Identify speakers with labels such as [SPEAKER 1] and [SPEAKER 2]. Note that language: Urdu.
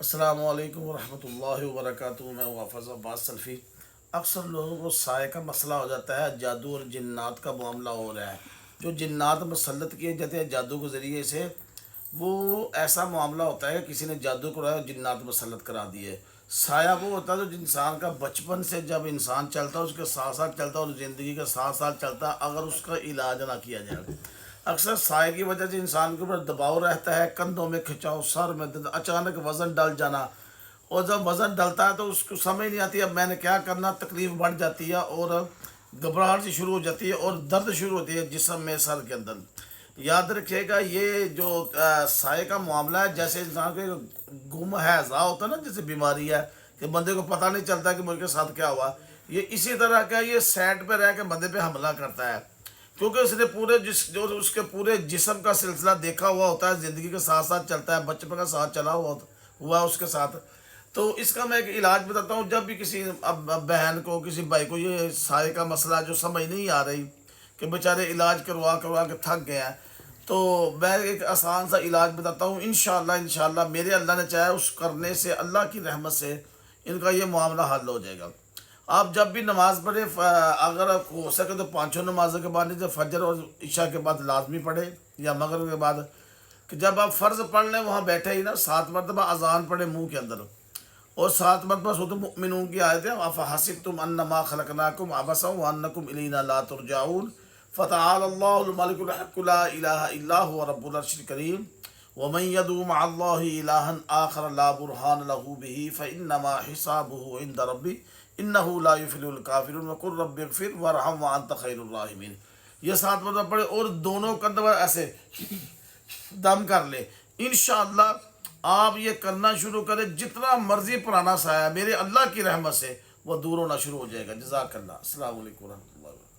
[SPEAKER 1] السلام علیکم ورحمۃ اللہ وبرکاتہ۔ میں حافظ عباس سلفی۔ اکثر لوگوں کو سائے کا مسئلہ ہو جاتا ہے، جادو اور جنات کا معاملہ ہو رہا ہے، جو جنات مسلط کیے جاتے ہیں جادو کے ذریعے سے، وہ ایسا معاملہ ہوتا ہے کہ کسی نے جادو کرایا اور جنات مسلط کرا دیے۔ سایہ وہ ہوتا ہے جو انسان کا بچپن سے جب انسان چلتا ہے اس کے ساتھ ساتھ چلتا ہے اور زندگی کے ساتھ ساتھ چلتا ہے، اگر اس کا علاج نہ کیا جائے۔ اکثر سائے کی وجہ سے انسان کے اوپر دباؤ رہتا ہے، کندھوں میں کھچاؤ، سر میں درد، اچانک وزن ڈل جانا، اور جب وزن ڈلتا ہے تو اس کو سمجھ نہیں آتی اب میں نے کیا کرنا، تکلیف بڑھ جاتی ہے اور گھبراہٹ سی شروع ہو جاتی ہے اور درد شروع ہوتی ہے جسم میں، سر کے اندر۔ یاد رکھیے گا یہ جو سائے کا معاملہ ہے، جیسے انسان کے گم ہیضہ ہوتا ہے نا، جیسے بیماری ہے کہ بندے کو پتہ نہیں چلتا کہ مجھ کے ساتھ کیا ہوا، یہ اسی طرح کا یہ سیٹ پہ رہ کے بندے پہ حملہ کرتا ہے، کیونکہ اس نے پورے جو اس کے پورے جسم کا سلسلہ دیکھا ہوا ہوتا ہے، زندگی کے ساتھ ساتھ چلتا ہے، بچپن کا ساتھ چلا ہوا اس کے ساتھ۔ تو اس کا میں ایک علاج بتاتا ہوں، جب بھی کسی اب بہن کو، کسی بھائی کو یہ سائے کا مسئلہ جو سمجھ نہیں آ رہی کہ بیچارے علاج کروا کروا کے تھک گئے ہیں، تو میں ایک آسان سا علاج بتاتا ہوں، انشاءاللہ میرے اللہ نے چاہا اس کرنے سے، اللہ کی رحمت سے ان کا یہ معاملہ حل ہو جائے گا۔ آپ جب بھی نماز پڑھے، اگر ہو سکے تو پانچوں نمازوں کے بعد، جیسے فجر اور عشاء کے بعد لازمی پڑھے، یا مغرب کے بعد، کہ جب آپ فرض پڑھ لیں وہاں بیٹھے ہی نا 7 مرتبہ اذان پڑھے منہ کے اندر، اور 7 مرتبہ سورۃ المؤمنون کی آیت ہے، افحسبتم انما خلقناکم عبثا وانکم الینا لا ترجعون فتعالی اللہ الملک الحق لا الہ الا هو رب العرش الکریم ومن يدعو مع الله الها آخر لا برهان له به فانما حسابه عند ربی انه لا يفلح الکافرون وقل رب اغفر وارحم وانت خیر الراحمین۔ یہ 7 مرتبہ پڑھے اور دونوں کندھوں پر ایسے دم کر لے، انشاءاللہ آپ یہ کرنا شروع کریں، جتنا مرضی پرانا سایہ میرے اللہ کی رحمت سے وہ دور ہونا شروع ہو جائے گا۔ جزاک اللہ۔ السلام علیکم ورحمۃ اللہ۔